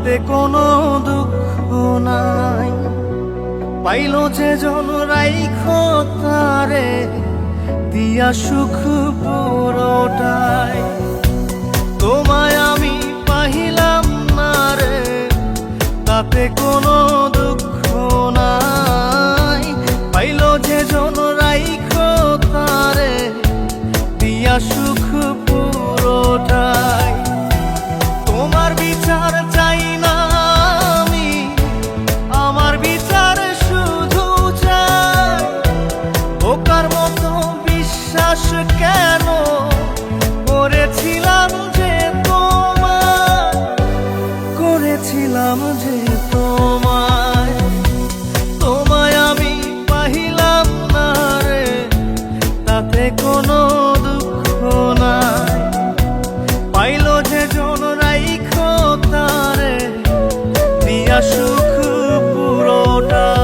তাতে কোনো দুঃখ নাই। পাইল যে জন রাইখো তারে দিয়া সুখ পুরোটাই। তোমায় আমি পাহিলাম না রে, তাতে কোনো দুঃখ নাই। পাইল যে জন রাইখো তারে দিয়া সুখ পুরোটাই। তোমার বিচার চাই না আমি, আমার বিচার শুধু চাই। বোকার মতো বিশ্বাস কেন করেছিলাম যে তোমায়, করেছিলাম যে তোমায়। তোমায় আমি পাহিলাম না রে, তাতে কোনো দুঃখ নাই। পাইল যে জন রাইখো তারে দিয়া সুখ পুরোটাই।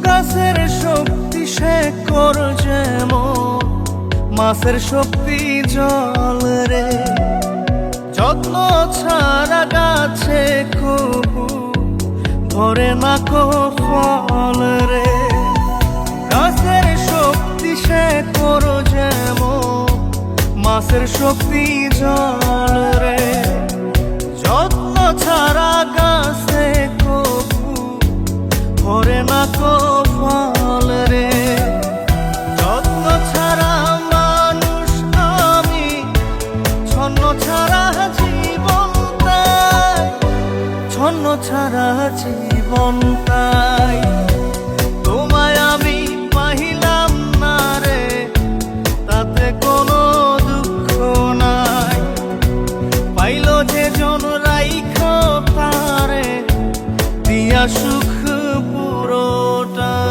গাছের শক্তি শেকর যেমন, মাছের শক্তি জল রে। যত্ন ছাড়া গাছে কবু ধরে না কো ফল রে। গাছের শক্তি শেকর যেমন, মাছের শক্তি জল রে। যত্ন ছাড়া গাছে কবু ধরে না কো ফল রে। যত্ন ছাড়া মানুষ আমি, ছন্ন ছাড়া জীবন তাই, ছন্ন ছাড়া জীবন তাই। তোমায় আমি পাহিলাম না রে, তাতে কোনো দুঃখ নাই। পাইল যে জন রাইখো তারে দিয়া সুখ পুরোটাই।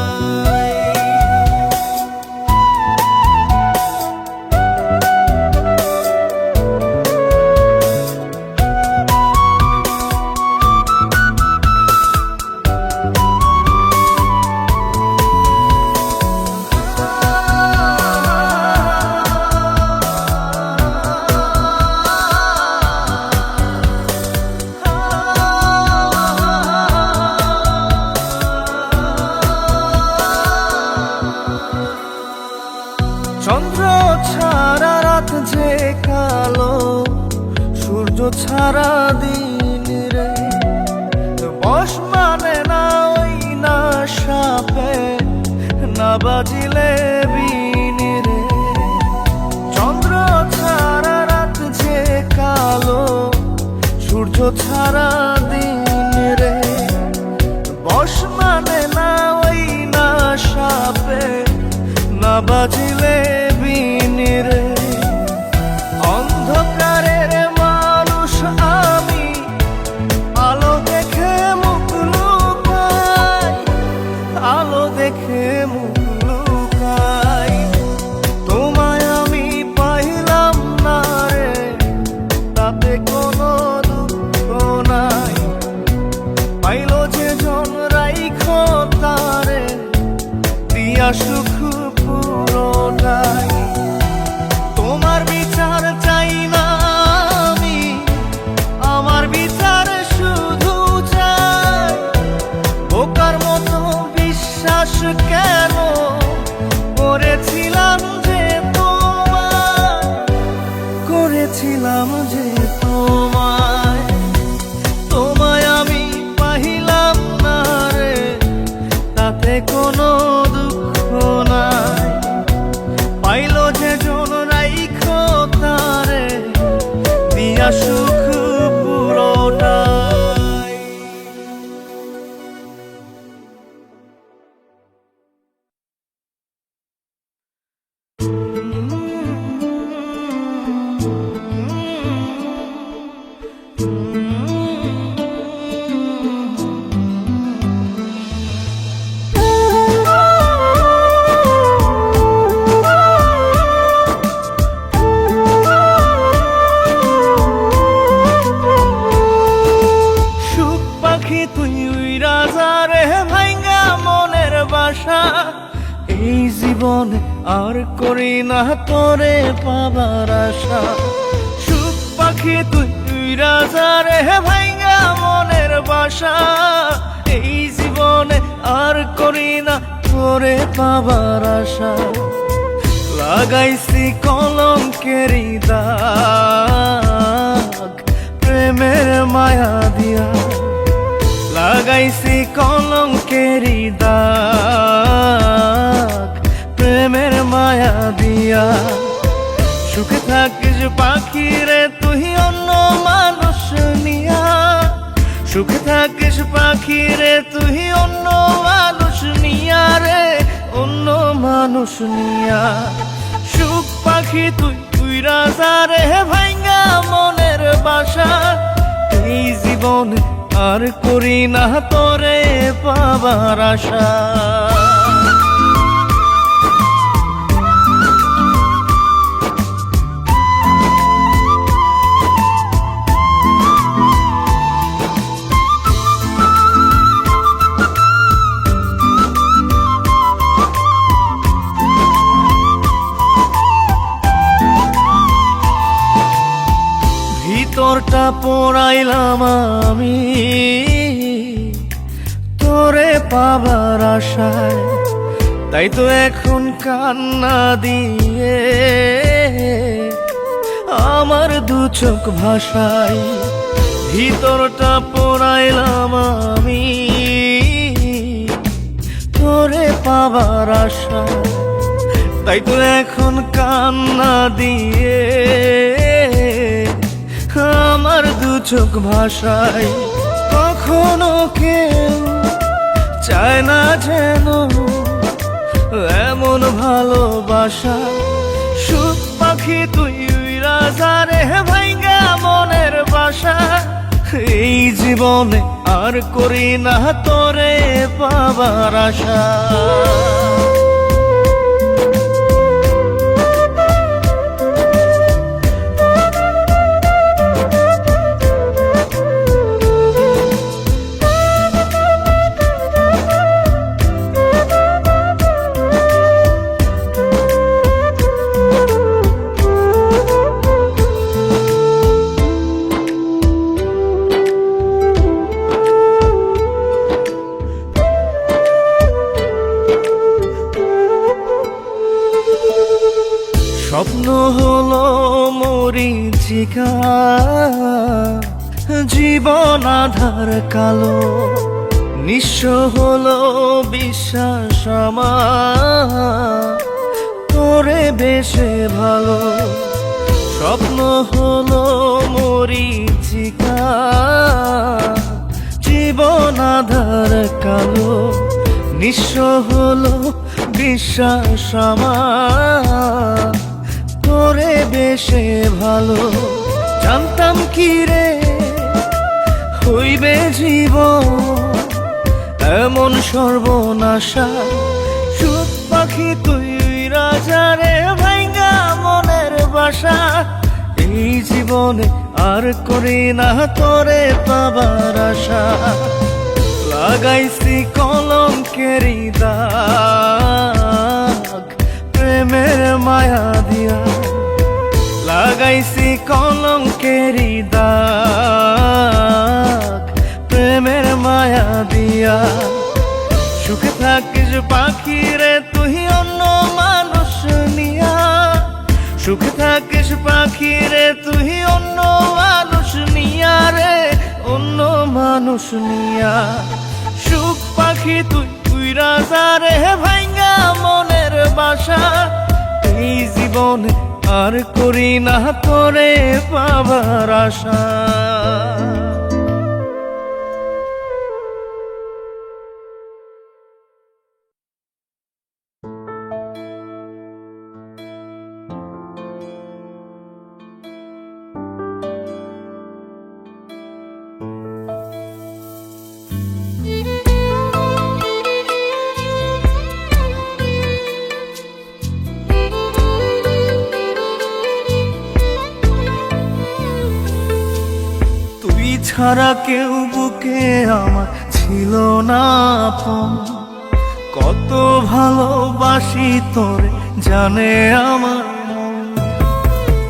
চন্দ্র ছাড়া রাত যে কালো, সূর্য ছাড়া দিন রে। বশ মানে না ওই না সাপে, না বাজিলে বিন রে। চন্দ্র ছাড়া রাত যে কালো, সূর্য ছাড়া দিন রে। বশ মানে না ওই না সাপে, না বাজিলে বিন রে। অন্ধকারের মানুষ আমি, আলো দেখে মুখ লুকাই, আলো দেখে মুখ লুকাই। তোমায় আমি পাইলাম না রে, তাতে কোনো দুঃখ নাই। পাইল যে জন রাইখো তারে দিয়া সুখ পুরোটাই। তোমার বিচার চাই না আমি, আমার বিচার শুধু চাই। বোকার মতো বিশ্বাস কেন করেছিলাম যে তোমায়, করেছিলাম যে তোমায়। তোমায় আমি পাহিলাম না রে, তাতে কোনো দুঃখ নাই। এই জীবনে আর করি না তোরে পাবার আশা। সুখ পাখি তুই রাজারে ভাইঙ্গা মনের বাসা, এই জীবনে আর করি না তোরে পাবার আশা। লাগাইছি কলঙ্কেরি দাগ প্রেমের মায়া দিয়া, লাগাইছি কলঙ্কেরি দাগ প্রেমের মায়া দিয়া। সুখে থাকিস পাখি রে তুই অন্য মানুষ নিয়া, সুখে থাকিস পাখি রে তুই অন্য মানুষ নিয়া রে, অন্য মানুষ নিয়া। সুখ পাখি তুই রাজা রে ভাইঙ্গা মনের বাসা, এই জীবনে আর করি না তোরে পাবার আশা। ভিতরটা পোড়াইলাম আমি তোরে পাবার আশায়, তাই তো এখন কান্না দিয়ে আমার দু চোখ ভাষায়। ভিতরটা পোড়াইলাম আমি তোরে পাবার আশায়, তাই তো এখন কান্না দিয়ে আমার দু চোখ ভাষায়। কখনো কেউ চায় না যেন এমন ভালোবাসা। সুখ পাখি তুই রাজা রে ভাইঙ্গা মনের বাসা, এই জীবনে আর করি না তোরে পাবার আশা। স্বপ্ন হলো মরীচিকা, জীবন আধার কালো, নিঃস্ব হলো বিশ্বাস আমার তোরে বেশে ভালো। স্বপ্ন হলো মরীচিকা, জীবন আধার কালো, নিঃস্ব হলো বিশ্বাস আমার তোরে বেশে ভালো। জানতাম কি রে হইবে জীবন এমন সর্বনাশা। সুখ পাখি তুই রাজা রে ভাইঙ্গা মনের বাসা, এই জীবনে আর করি না তোরে পাবার আশা। লাগাইছি কলঙ্কেরি দাগ প্রেমের মায়া দিয়া, লাগাইছি কলঙ্কেরি দাগ প্রেমের মায়া দিয়া। সুখে থাকিস পাখি রে তুই অন্য মানুষ নিয়া, সুখে থাকিস পাখি রে তুই অন্য মানুষ নিয়া রে, অন্য মানুষ নিয়া। সুখ পাখি তুই রাজা রে ভাইঙ্গা মনের বাসা, এই জীবনে আর করি না তোরে পাবার আশা। ছাড়া কেউ বুকে আমার ছিল না আপন, কত ভালোবাসা বাসি তোরে জানে আমার মন।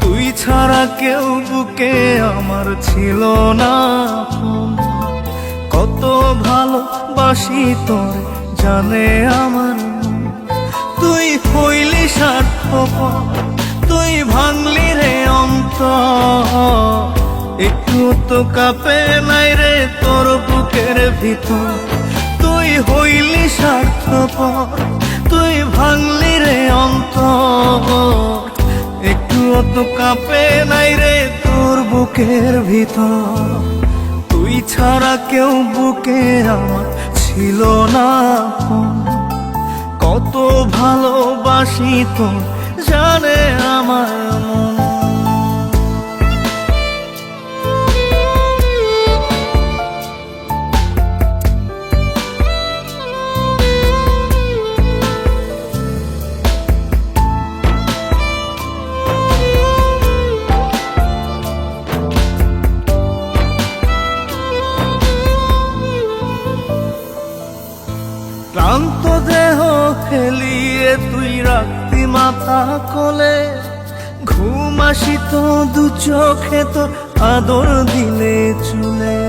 তুই ছাড়া কেউ বুকে আমার ছিল না আপন। কত ভালোবাসি তোরে জানে আমার মন। তুই হইলি স্বার্থপর, তুই ভাঙলি রে অন্তর। একটু তো কাঁপে নাই রে তোর বুকের ভিতর। তুই হইলি স্বার্থপর, তুই ভাঙলি রে অন্তর। একটু তো কাঁপে নাই রে তোর বুকের ভিতর। তুই ছাড়া কেউ বুকে আমার ছিল না আপন। কত ভালোবাসি তো জানে আমার মন। ক্লান্ত দেহ ফেলিয়ে তুই রাখতি মাথা কোলে। ঘুম আসিত দু চোখে তোর আদর দিলে চুলে।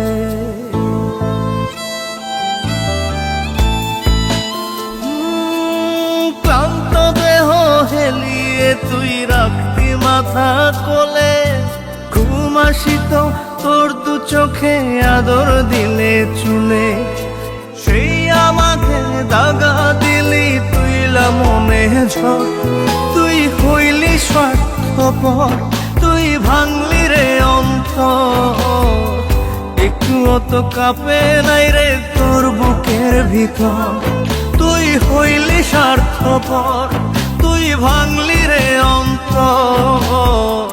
ক্লান্ত দেহ হেলিয়ে তুই রাখতি মাথা কোলে। ঘুম আসিত তোর দু চোখে আদর দিলে চুলে। সেই আমাকে দাগা দিলি তুইলা মনে ঝড়। তুই হইলি স্বার্থপর, তুই ভাঙলি রে অন্তর। একটু তো কাঁপে নাই রে তোর বুকের ভিতর। তুই হইলি স্বার্থপর, তুই ভাঙলি রে অন্তর।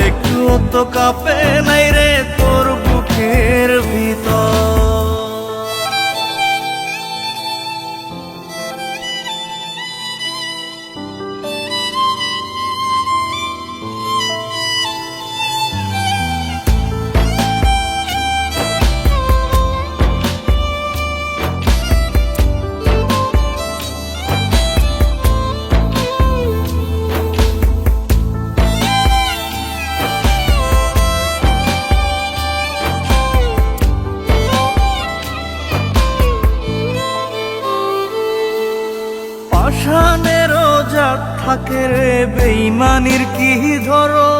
একটু তো কাঁপে নাই রে তোর বুকের ভিতর। পাষাণেরও জাত থাকে রে বেইমানির কি ধরো।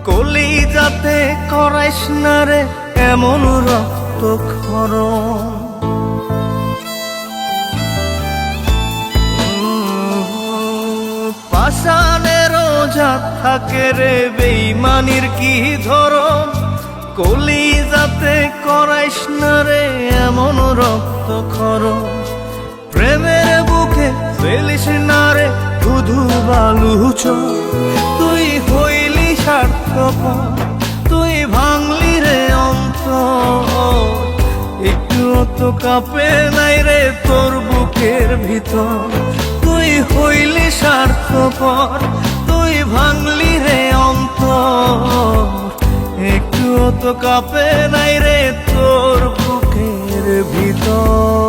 কলি যাতে করাইস না রে এমন রক্ত ক্ষরণ। পাষাণেরও জাত থাকে রে বেইমানির কি ধরন। কলি যাতে করাইস না রে এমন রক্ত ক্ষরণ। প্রেমের বুকে ফেলিস না রে ধুধু বালু চোখ। তুই হইলি স্বার্থপর, তুই ভাঙলি রে অন্তর। একটু তো কাঁপে নাই রে তোর বুকের ভিতর। তুই হইলি স্বার্থপর, তুই ভাঙলি রে অন্তর। একটু তো কাঁপে নাই রে তোর বুকের ভিতর।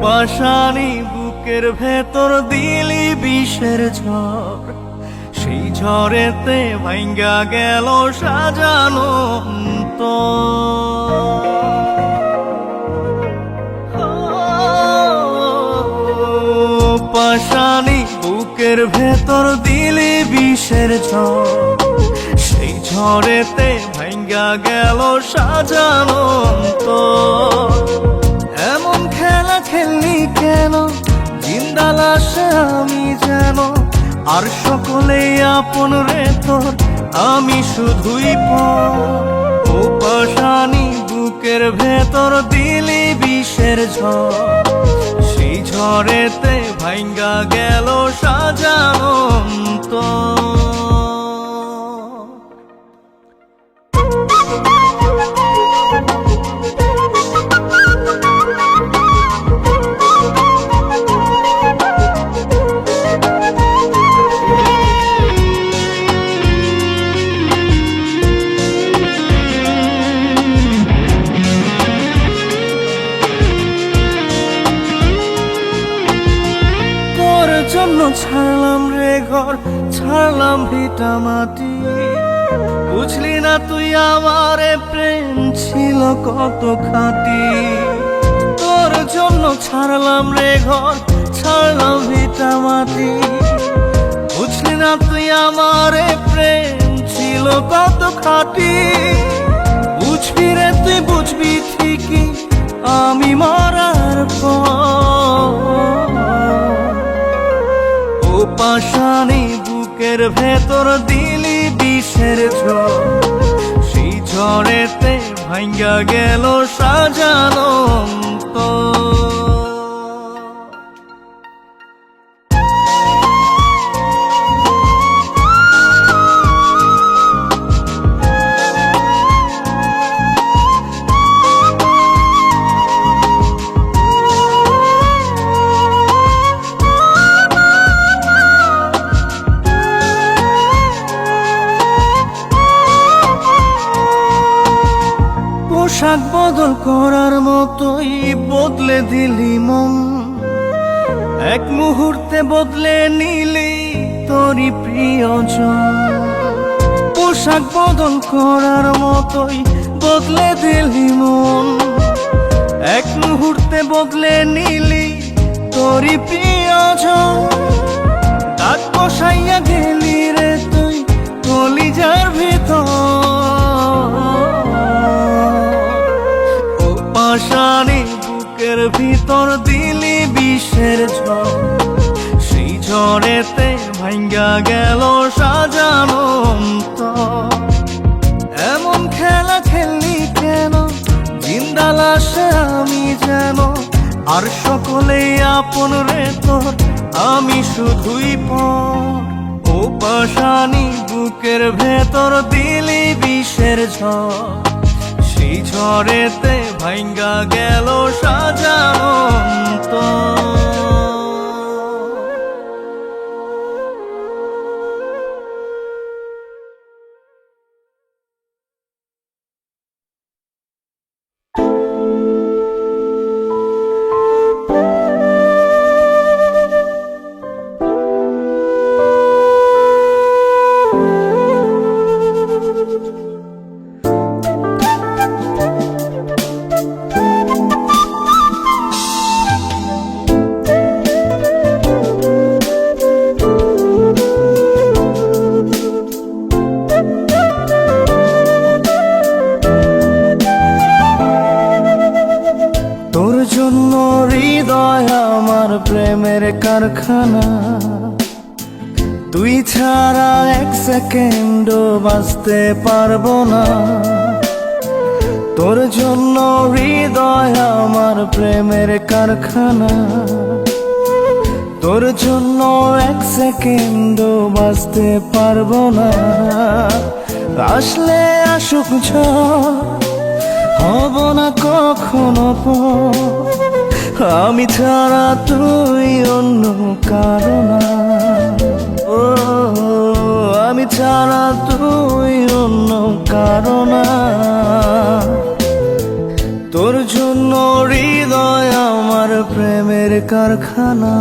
পাষাণী বুকের ভেতর দিলি বিষের ঝড়। সেই ঝড়েতে ভাঙ্গা গেল সাজানো পাষাণী বুকের ভেতর দিলি বিষের ঝড়। সেই ঝড়েতে ভাঙ্গা গেল সাজানো। এমন খেলা খেললি কেন জিন্দা লাশে আমি যেন। আর সকলেই আপন রে তোর, আমি শুধুই পর। ও পাষাণী বুকের ভেতর দিলি বিষের ঝড়। সেই ঝড়েতে ভাঙ্গা গেল সাজানো ছাড়লাম রে ঘর, ছাড়লাম ভিটা মাটি। বুঝলি না তুই আমারে প্রেম ছিল কত খাঁটি। তোর জন্য ছাড়লাম রে ঘর, ছাড়লাম ভিটা মাটি। বুঝলি না তুই আমারে প্রেম ছিল কত খাঁটি। বুঝবি রে তুই বুঝবি ঠিকই আমি মরার পর। ও পাশানি বুকের ভেতর দিলি বিষের ঝড়, সেই ঝড়েতে ভাঙ্গা গেল সাজানো অন্তর। পোশাক বদল করার মতোই বদলে দিলি মন, এক মুহূর্তে বদলে নিলি তোরই প্রিয়জন। পোশাক বদল করার মতোই বদলে দিলি মন, এক মুহূর্তে বদলে নিলি তোরই প্রিয়জন। দাগ বসাইয়া গেলি রে তুই কলিজার ভিতর। পাশানি বুকের ভিতর দিলি বিষের ঝড়, সেই ঝড়েতে ভাঙ্গা গেল সাজানো অন্তর। এমন খেলা খেললি কেন, জিন্দা লাশে আমি যেন। আর সকলেই আপন রে তোর, আমি শুধুই পর। ও পাশানি বুকের ভেতর দিলি বিষের ঝড়, সেই ঝড়েতে ভাঙ্গা গেল সাজানো অন্তর। প্রেমের কারখানা, তুই ছাড়া এক সেকেন্ডও বাঁচতে পারবো না। তোর জন্য হৃদয় আমার প্রেমের কারখানা, তোর জন্য এক সেকেন্ডও বাঁচতে পারবো না। আসলে আসুক ঝড়, হব না কখনো পর। আমি ছাড়া তুই অন্য কারো না, ও আমি ছাড়া তুই অন্য কারো না। তোর জন্য হৃদয় আমার প্রেমের কারখানা।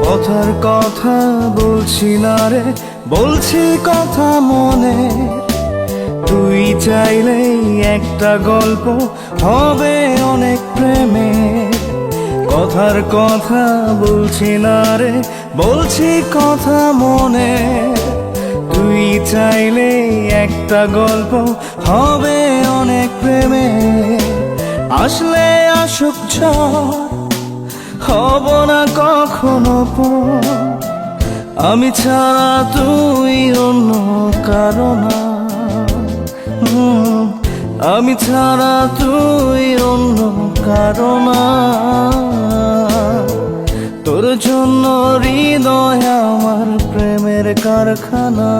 কথার কথা বলছি না রে, বলছি কথা মনে। তুই চাইলেই একটা গল্প হবে অনেক প্রেমের। কথার কথা বলছি না রে, বলছি কথা মনে। তুই চাইলেই একটা গল্প হবে অনেক প্রেমের। আসলে আসুক ঝড়, হব না কখনো পর। আমি ছাড়া তুই অন্য কারো না, আমি ছাড়া তুই অন্য কারো না। তোর জন্য হৃদয় আমার প্রেমের কারখানা।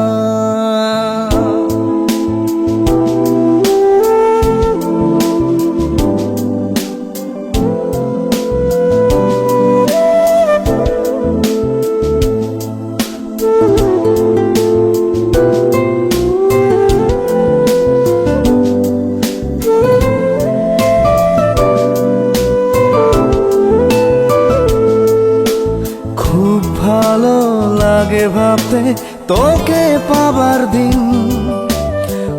ভালো লাগে ভাবতে তোকে পাবার দিন,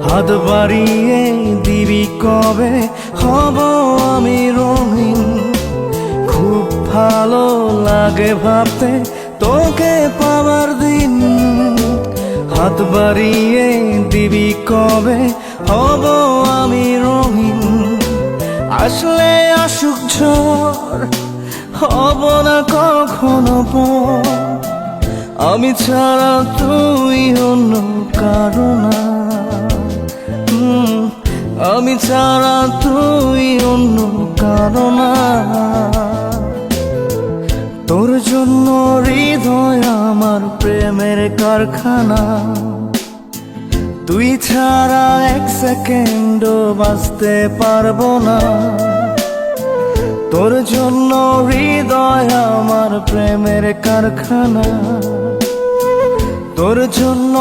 হাত বাড়িয়ে দিবি কবে হব আমি রঙিন। খুব ভালো লাগে ভাবতে তোকে পাবার দিন, হাত বাড়িয়ে দিবি কবে হব আমি রঙিন। আসলে আসুক ঝড় হব না কখনো পর, আমি ছাড়া তুই অন্য কারো না। আমি ছাড়া তুই অন্য কারো না। তোর জন্য হৃদয় আমার প্রেমের কারখানা, তুই ছাড়া এক সেকেন্ডও বাঁচতে পারবো না। তোর জন্য হৃদয় আমার প্রেমের কারখানা, তোর জন্য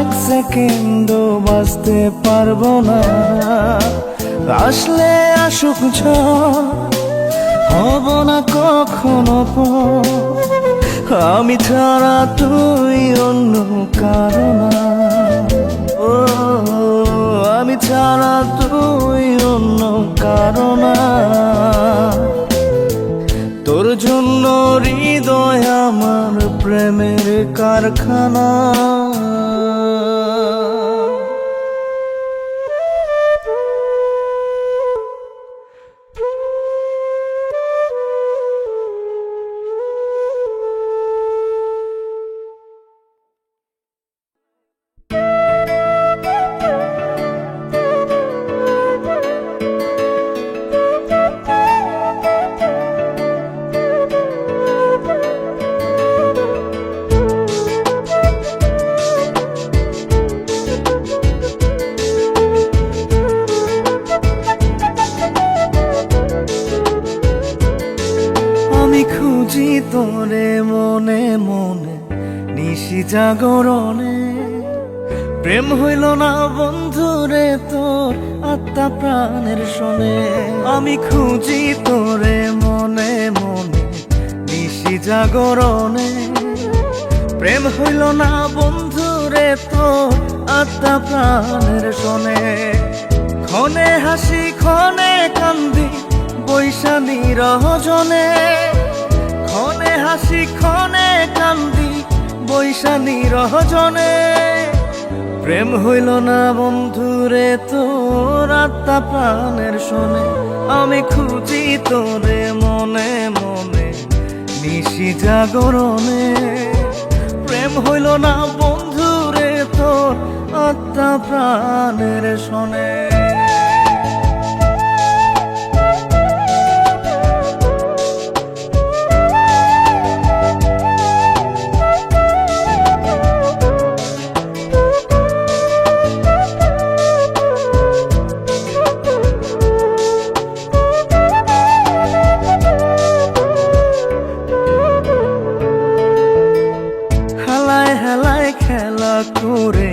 এক সেকেন্ডও বাঁচতে পারবো না। আসলে আসুক ঝড় হব না কখনো পর, আমি ছাড়া তুই অন্য কারো না। ও আমি ছাড়া তুই অন্য কারো না। তোর জন্য হৃদয় আমার প্রেমের কারখানা। আমি খুঁজি তোরে মনে মনে নিশি জাগরণে, প্রেম হইল না বন্ধুরে তোর আত্মা প্রাণের শোনে। আমি খুঁজি তোরে মনে মনে নিশি জাগরণে, প্রেম হইল না বন্ধুরে তোর আত্মা প্রাণের শোনে। ক্ষণে হাসি ক্ষণে কান্দি বৈশা নিরজনে, ক্ষণে হাসি ক্ষণে কান্দি বৈশা নিরজনে। প্রেম হইল না বন্ধুরে তোর আত্মা প্রাণের শোনে। আমি খুঁজি তোরে মনে মনে নিশি জাগরণে, প্রেম হইল না বন্ধুরে তোর আত্মা প্রাণের শোনে। হেলায় হেলায় খেলা করে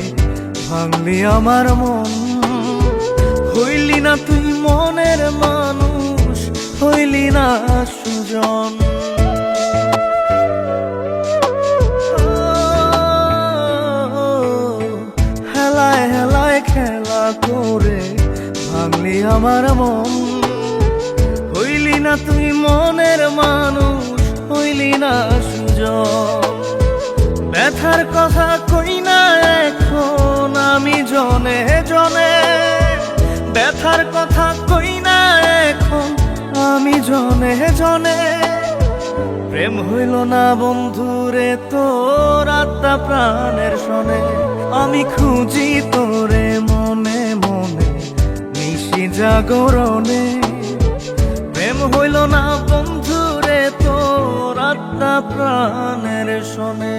ভাঙলি আমার মন, হইলি না তুই মনের মানুষ, হইলি না সুজন। হেলায় হেলায় খেলা করে ভাঙলি আমার মন, হইলি না তুই মনের মানুষ, হইলি না সুজন। ব্যথার কথা কই না এখন আমি জনে জনে, ব্যথার কথা কই না এখন আমি জনে জনে। প্রেম হইল না বন্ধুরে তোর আত্মা প্রাণের শোনে। আমি খুঁজি তোরে মনে মনে নিশি জাগরণে, প্রেম হইল না বন্ধুরে তোর আত্মা প্রাণের শোনে।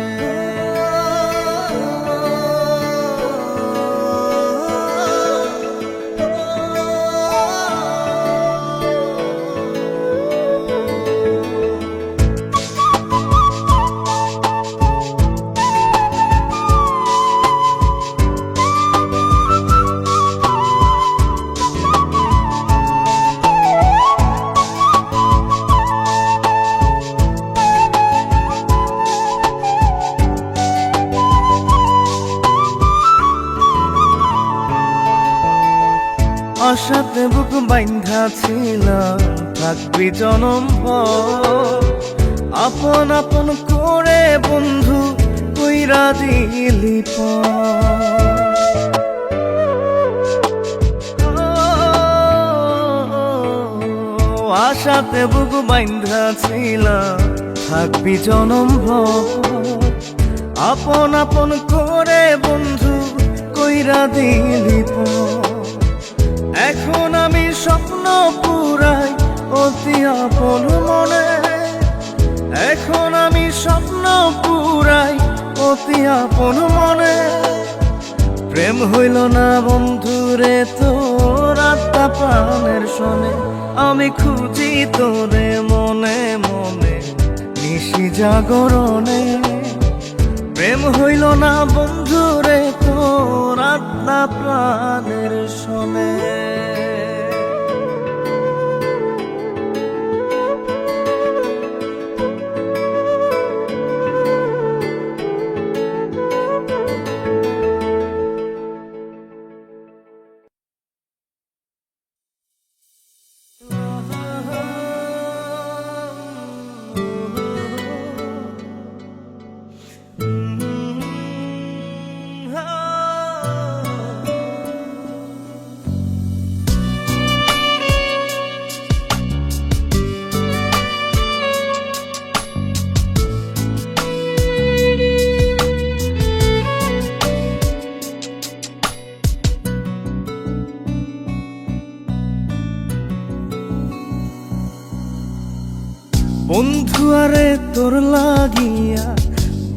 আশাতে বুক বাইন্ধা ছিলাম থাকবি জনম ভর। আপন আপন করে বন্ধু কইরা দিলি আশাতে বুক বাইন্ধা ছিলাম থাকবি জনম ভর। আপন আপন করে বন্ধু কইরা দিলি এখন আমি স্বপ্ন পুরাই অতি আপন মনে। এখন আমি স্বপ্ন পুরাই অতি আপন মনে। প্রেম হইল না বন্ধুরে তোর আত্মা প্রাণের শোনে। আমি খুঁজি তোরে মনে মনে নিশি জাগরণে। প্রেম হইল না বন্ধুরে তোর আত্মা প্রাণের শোনে। বন্ধু আরে তোর লাগিয়া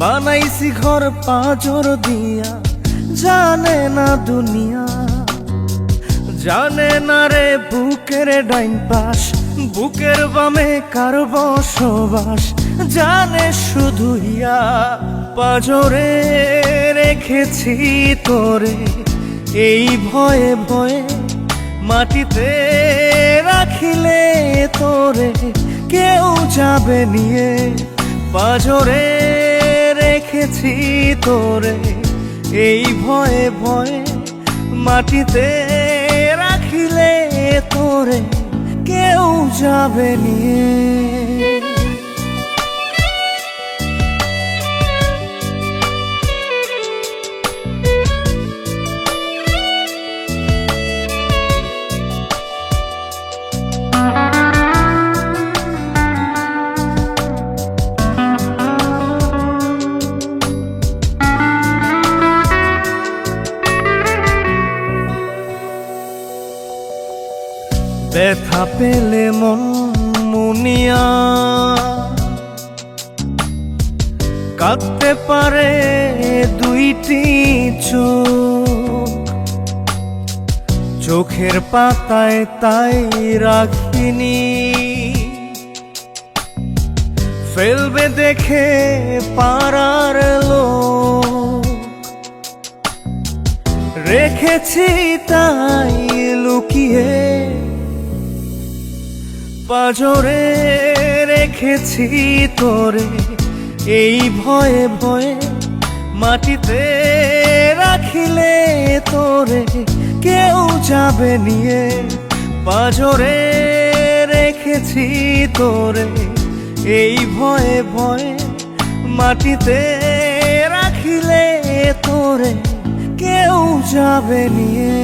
বানাইছি ঘর পাঁজর দিয়া। জানে না দুনিয়া জানে না রে বুকের ডাইন পাশ বুকের বামে কার বসবাস। জানে শুধু ইয়া পাঁজরে রেখেছি তোরে এই ভয়ে ভয়ে। মাটিতে রাখিলে তোরে কেউ যাবে নিয়ে। পাঁজরে রেখেছি তোরে এই ভয়ে ভয়ে। মাটিতে রাখিলে তোরে কেউ যাবে নিয়ে। ব্যথা পেলে মন মুনিয়া কাঁদতে পারে দুইটি চোখ। চোখের পাতায় তাই রাখিনি ফেলবে দেখে পাড়ার লোক। রেখেছি তাই লুকিয়ে পাঁজরে রেখেছি তোরে এই ভয়ে ভয়ে। মাটিতে রাখিলে তোরে কেউ যাবে নিয়ে। পাঁজরে রেখেছি তোরে এই ভয়ে ভয়ে। মাটিতে রাখিলে তোরে কেউ যাবে নিয়ে।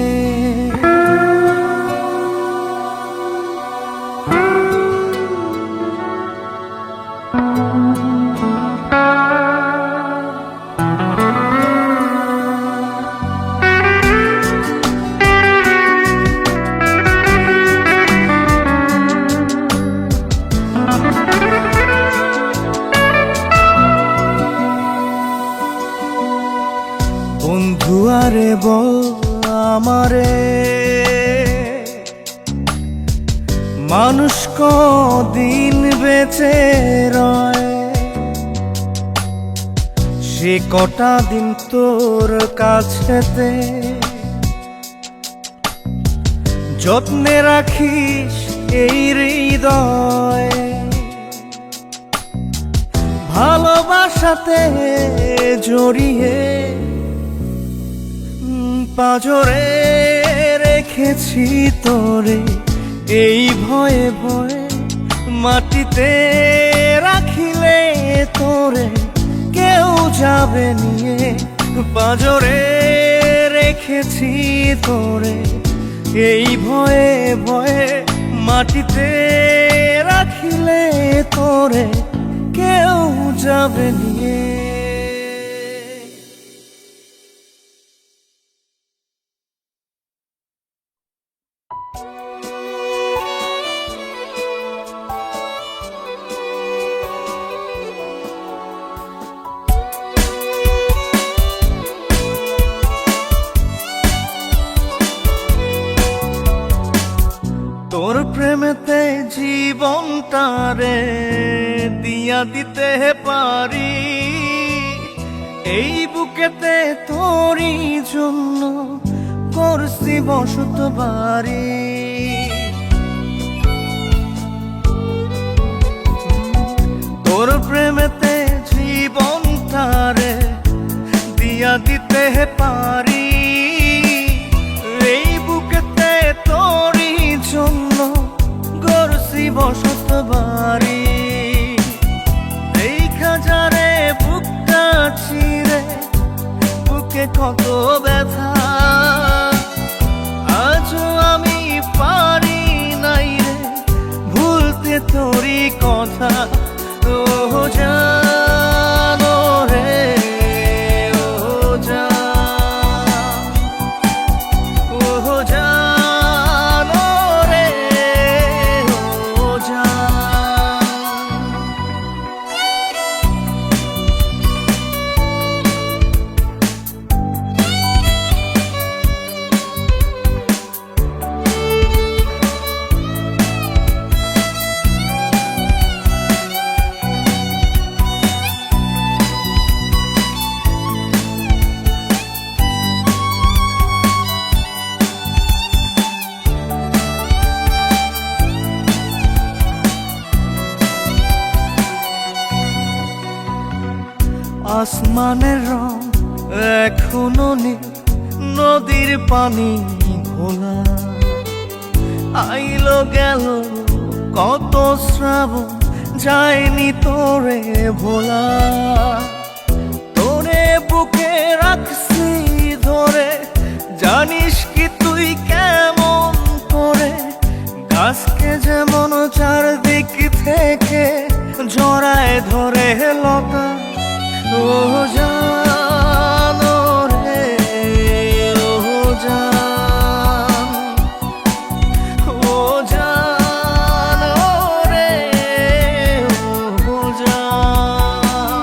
বন্ধু আরে বল আমারে মানুষ কদিন বেঁচে রয়। সে কটা দিন তোর কাছেতে যত্নে রাখিস এই হৃদয়। ভালোবাসাতে জড়িয়ে পাঁজরে রেখে রেখেছি তোরে এই ভয়ে ভয়ে, মাটিতে রাখিলে তোরে কেউ যাবে নিয়ে। পাঁজরে রেখেছি তোরে এই ভয়ে ভয়ে, মাটিতে রাখিলে তোরে কেউ যাবে নিয়ে। তোর প্রেমেতে জীবনটারে দিয়া দিতে পারি, এই বুকেতে তোরই জন্য করছি বসত বাড়ি। তোর প্রেমেতে জীবনটারে দিয়া দিতে পারি, এই বুকেতে তোরই জন্য গড়ছি বসত বাড়ি। এই খাজারে বুকটা চিরে বুকে কত ব্যথা, আজও আমি পারি নাই রে ভুলতে তোরই কথা। ও জানো রে, ও জান, ও জানো রে, ও জান। আসমানের রং এখনো নীল, নদীর পানি ঘোলা। আইলো গেল কত শ্রাবণ, যায়নি তোরে ভোলা। তোরে বুকে রাখছি ধরে, জানিস কি তুই কেমন করে গাছকে যেমন চারদিক থেকে জড়ায় ধরে লতা। ও জানো রে, ও জান, ও জানো রে, ও জান।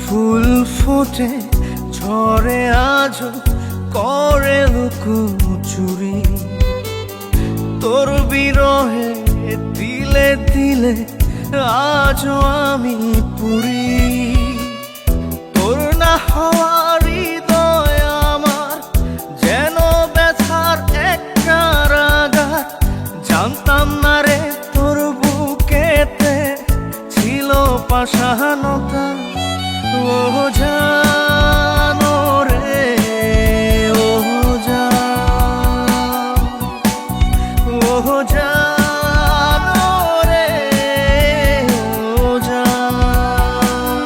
ফুল ফোটে ঝরে আজো করে লুকোচুরি, তোর বিরহে দিলে দিলে আজও আমি পুরি। তোর না হওয়ার হৃদয় আমার যেন ব্যথার একটা রাগার, জানতাম না রে তোর বুকেতে ছিল পাষাণতা। ও জানো রে, ও জান, ও জানো রে, ও জান।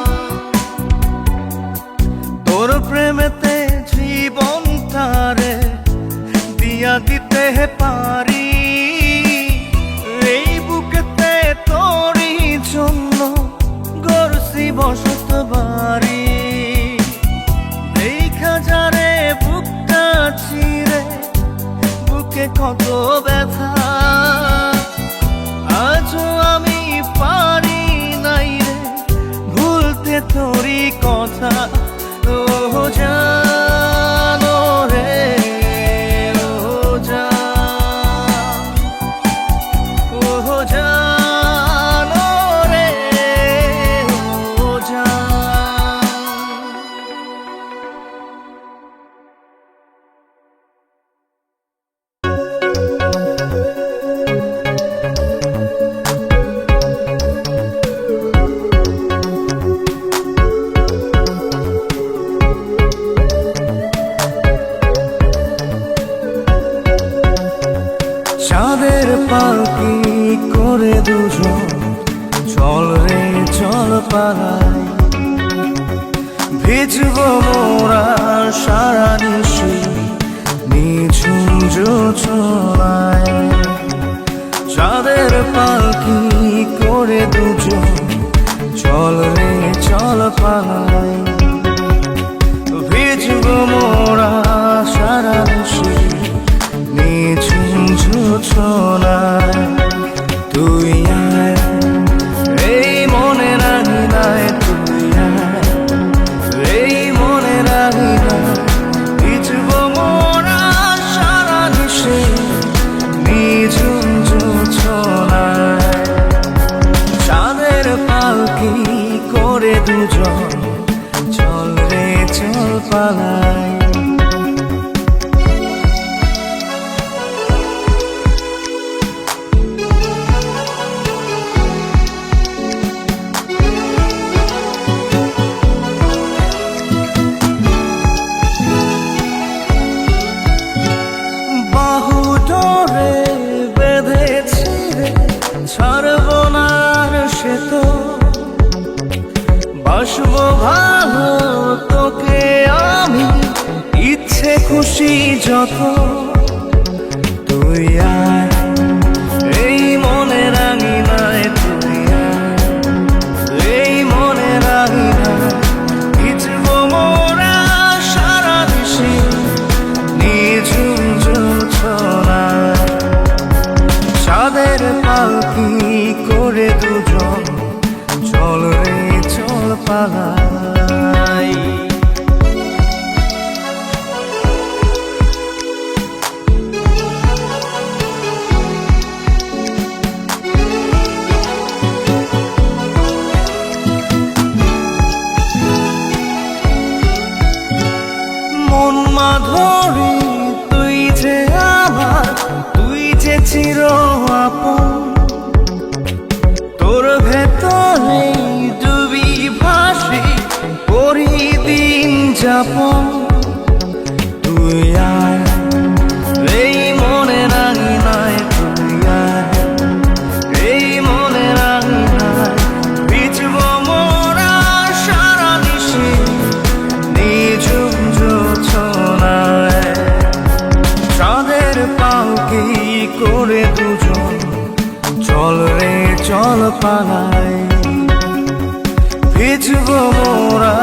তোর প্রেমেতে জীবনটারে দিয়া দিতে পারি, এই বুকেতে তোরই জন্য গড়ছি বসত বাড়ি। এই খাজারে বুকটা চিরে বুকে কত ব্যথা, আজও আমি পারি নাই রে ভুলতে তোরই কথা। ও জানো পালাই। ভিজব মোরা সারা নিশি নিঝুম জোছনায়, চাঁদের পালকি করে দুজন চল রে চল পালাই। ভিজব মোরা সারা নিশি নিঝুম জোছনায়, তুই আয় এই মনে রাখি নাই, তুই আয় এই মনে রাখি নাই। ভিজব মোরা সারা নিশি নিঝুম জোছনায়, চাঁদের পালকি করে দুজন চল রে চল পালাই। বাহু ডোরে বেঁধেছি রে ছাড়ব না সে তো, বাসবো ভালো তোকে আমি ইচ্ছে খুশি যত। তুই আয় এই মনে রাঙি নাই, তুই আয় এই মনে রাঙি নাই। ভিজব মোরা সারা নিশি নিঝুম জোছনায়, চাঁদের পালকি করে দুজন চল রে চল পালাই। মন মাধুরী তুই যে আমার, তুই যে চির আপন, তোর ভেতরে ডুবি ভাসি করি দিন যাপন। তুই আয় এই মনে রাঙি নাই, তুই আয় এই মনে রাঙি নাই। ভিজব মোরা সারা নিশি নিঝুম জোছনায়, চাঁদের পালকি করে দুজন চল রে চল পালাই। ভিজব মোরা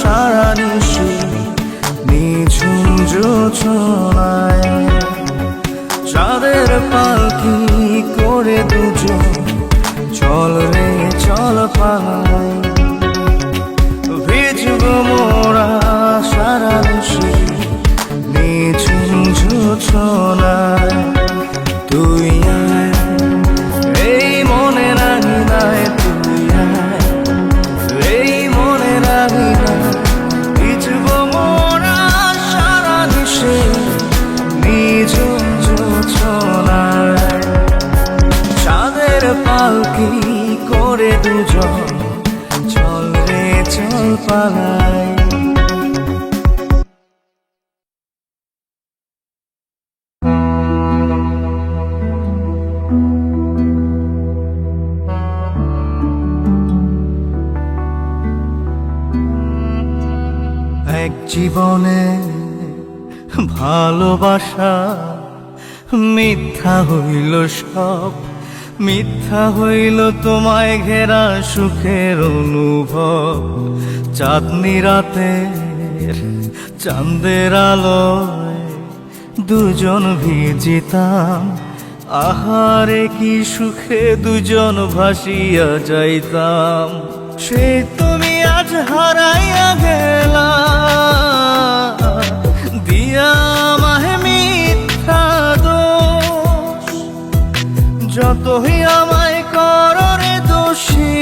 সারা নিশি নিঝুম জোছনায়, চাঁদের পালকি করে দুজন চল রে চল পালাই। ভিজব মোরা সারা নিশি নিঝুম জোছনায়, তুই আয় এই মনে রাঙি নাই, তুই আয় এই মনে রাঙি নাই। ভিজব মোরা সারা নিশি নিঝুম জোছনায়, চাঁদের পালকি করে দুজন চল রে চল পালাই। এক জীবনে ভালোবাসা মিথ্যা হইল সব, মিথ্যা হইল তোমায় ঘেরা সুখের অনুভব। চাঁদনি রাতের চাঁদের আলোয় দুজন ভিজিতাম, আহারে কি সুখে দুজন ভাসিয়া যাইতাম। সে তুমি আজ হারাইয়া গেলা, দিয়া আমায় মিথ্যা দোষ। যতই আমায় কররে দোষী,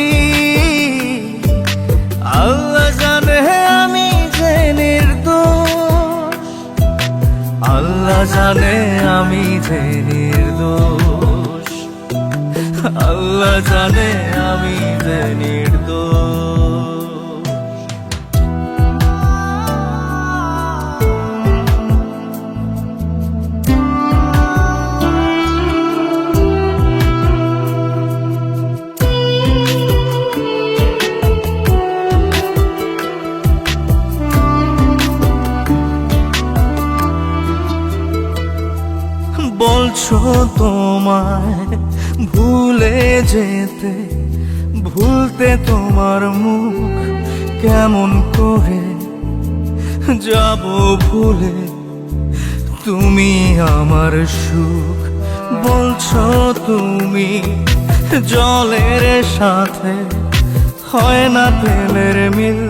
আল্লাহ জানে আমি যে নির্দোষ। আল্লাহ জানে আমি যে নির্দোষ, আল্লাহ জানে আমি যে নির্দোষ। বলছো তোমায় ভুলে যেতে, ভুলতে তোমার মুখ কেমন করে যাব ভুলে, তুমি আমার সুখ। বলছো তুমি জলের সাথে হয় না তেলের মিল,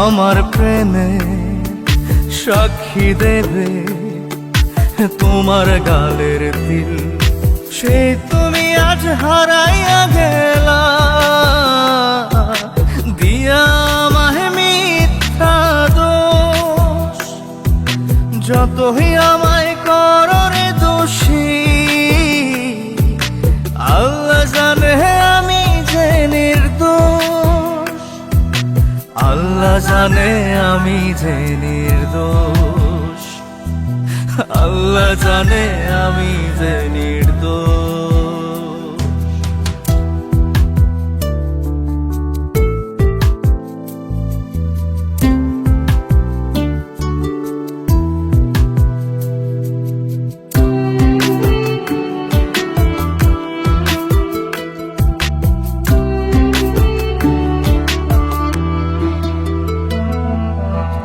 আমার প্রেমে সাক্ষী দেবে তোমার গালের তিল। সেই তুমি আজ হারাইয়া গেলা, দিয়া আমায় মিথ্যা দোষ। যতই আমায় করো রে দোষী, আল্লাহ জানে আমি যে নির্দোষ। আল্লাহ জানে আমি যে নির্দোষ। আল্লাহ জানে আমি যে নির্দোষ।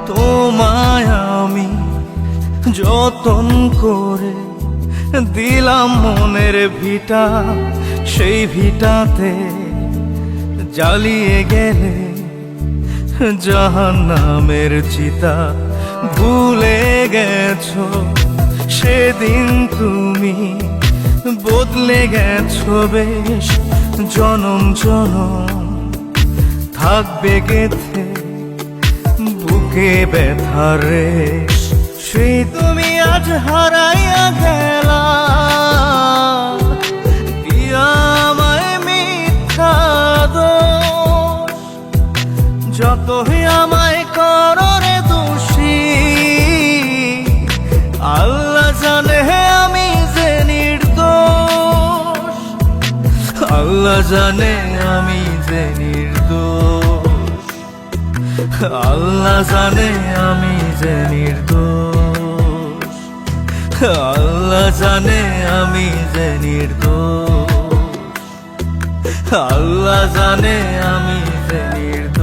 তোমায় আমি যতন করে দিলাম মনের ভিটা, সেই ভিটাতে জ্বালিয়ে গেলে জাহান্নামের চিতা। ভুলে গেছো সেদিন তুমি, বদলে গেছো বেশ জনম জনম, থাকবে গেথে বুকে ব্যথার রেশ। সেই তুমি আজ হারাইয়া গেলা, দিয়া আমায় মিথ্যা দোষ। যতই আমায় করো রে দোষী, আল্লাহ জানে আমি যে নির্দোষ। আল্লাহ জানে আমি যে নির্দোষ। আল্লাহ জানে আমি যে নির্দোষ। আল্লাহ জানে আমি যে নির্দোষ। আল্লাহ জানে আমি যে নির্দোষ।